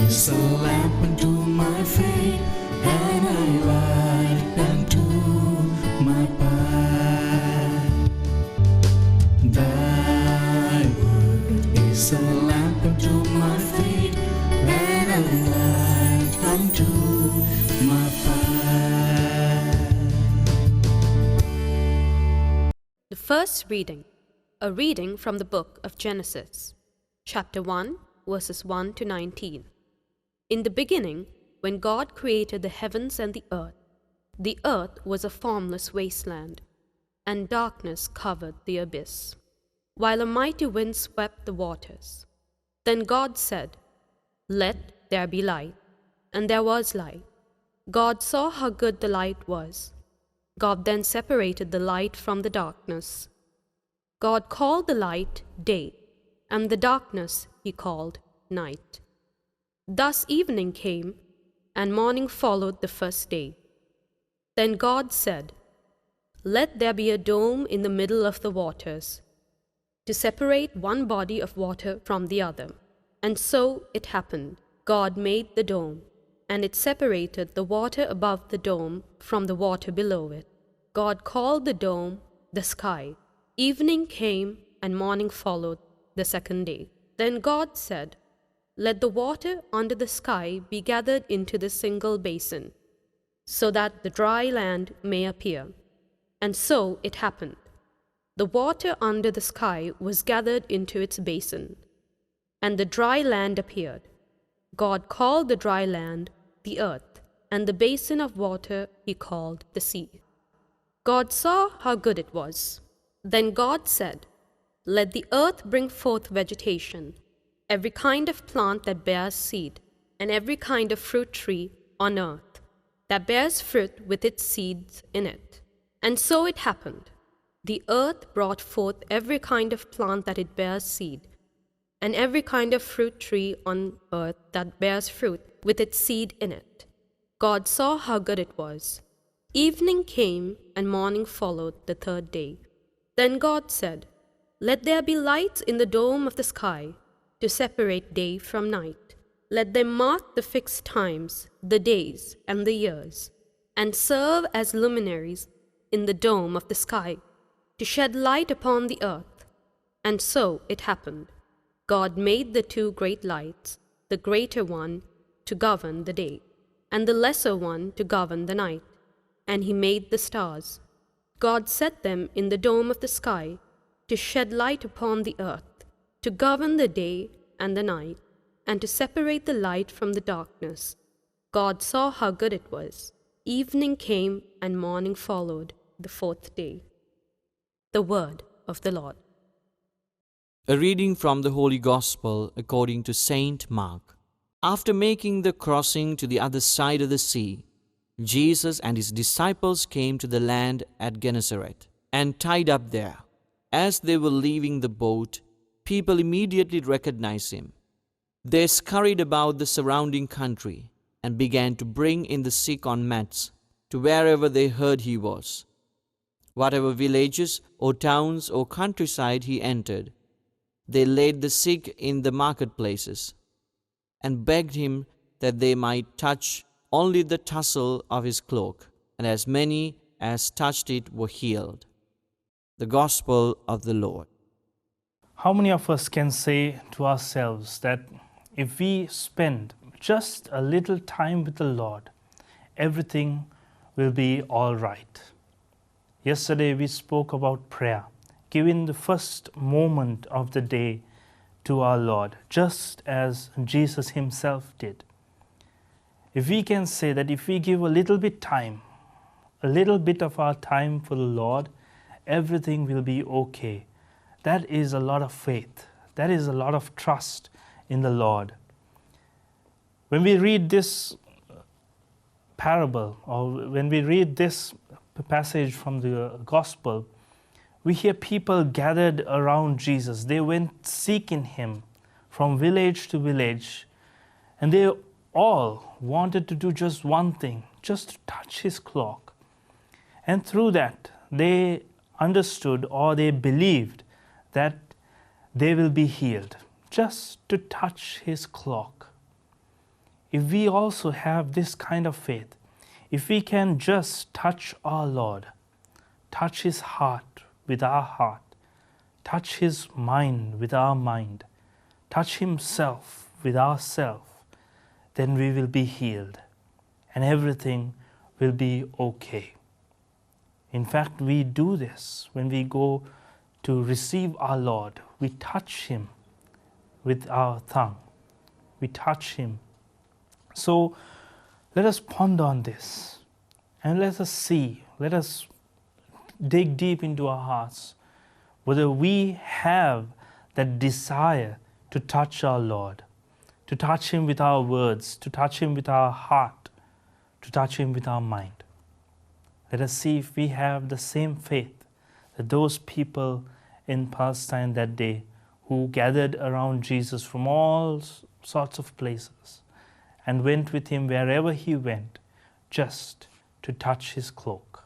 is a lamp unto my feet, and a light unto my path. Thy word is a lamp unto my feet, and a light unto my path. The first reading, a reading from the book of Genesis, chapter 1, verses 1 to 19. In the beginning, when God created the heavens and the earth was a formless wasteland, and darkness covered the abyss, while a mighty wind swept the waters. Then God said, "Let there be light," and there was light. God saw how good the light was. God then separated the light from the darkness. God called the light day, and the darkness he called night. Thus evening came, and morning followed the first day. Then God said, "Let there be a dome in the middle of the waters, to separate one body of water from the other." And so it happened. God made the dome, and it separated the water above the dome from the water below it. God called the dome the sky. Evening came, and morning followed the second day. Then God said, "Let the water under the sky be gathered into the single basin, so that the dry land may appear." And so it happened. The water under the sky was gathered into its basin, and the dry land appeared. God called the dry land the earth, and the basin of water he called the sea. God saw how good it was. Then God said, "Let the earth bring forth vegetation, every kind of plant that bears seed, and every kind of fruit tree on earth that bears fruit with its seeds in it." And so it happened. The earth brought forth every kind of plant that it bears seed, and every kind of fruit tree on earth that bears fruit with its seed in it. God saw how good it was. Evening came, and morning followed the third day. Then God said, "Let there be lights in the dome of the sky, to separate day from night. Let them mark the fixed times, the days, and the years, and serve as luminaries in the dome of the sky, to shed light upon the earth." And so it happened. God made the two great lights, the greater one to govern the day, and the lesser one to govern the night. And he made the stars. God set them in the dome of the sky, to shed light upon the earth, to govern the day and the night, and to separate the light from the darkness. God saw how good it was. Evening came, and morning followed the fourth day. The word of the Lord. A reading from the Holy Gospel according to Saint Mark. After making the crossing to the other side of the sea, Jesus and his disciples came to the land at Gennesaret and tied up there. As they were leaving the boat, people immediately recognized him. They scurried about the surrounding country and began to bring in the sick on mats to wherever they heard he was. Whatever villages or towns or countryside he entered, they laid the sick in the marketplaces and begged him that they might touch only the tassel of his cloak, and as many as touched it were healed. The Gospel of the Lord. How many of us can say to ourselves that if we spend just a little time with the Lord, everything will be all right? Yesterday we spoke about prayer, giving the first moment of the day to our Lord, just as Jesus himself did. If we can say that if we give a little bit of our time for the Lord, everything will be okay. That is a lot of faith. That is a lot of trust in the Lord. When we read this parable, or when we read this passage from the Gospel, we hear people gathered around Jesus. They went seeking him from village to village, and they all wanted to do just one thing, just to touch his cloak. And through that, they understood or they believed that they will be healed, just to touch his cloak. if we also have this kind of faith, if we can just touch our Lord, touch His heart with our heart, touch His mind with our mind, touch Himself with ourself, then we will be healed and everything will be okay. In fact, we do this when we go to receive our Lord. We touch Him with our tongue. We touch Him. So let us ponder on this and let us see, let us dig deep into our hearts whether we have that desire to touch our Lord, to touch Him with our words, to touch Him with our heart, to touch Him with our mind. Let us see if we have the same faith that those people in Palestine that day who gathered around Jesus from all sorts of places and went with Him wherever He went just to touch His cloak.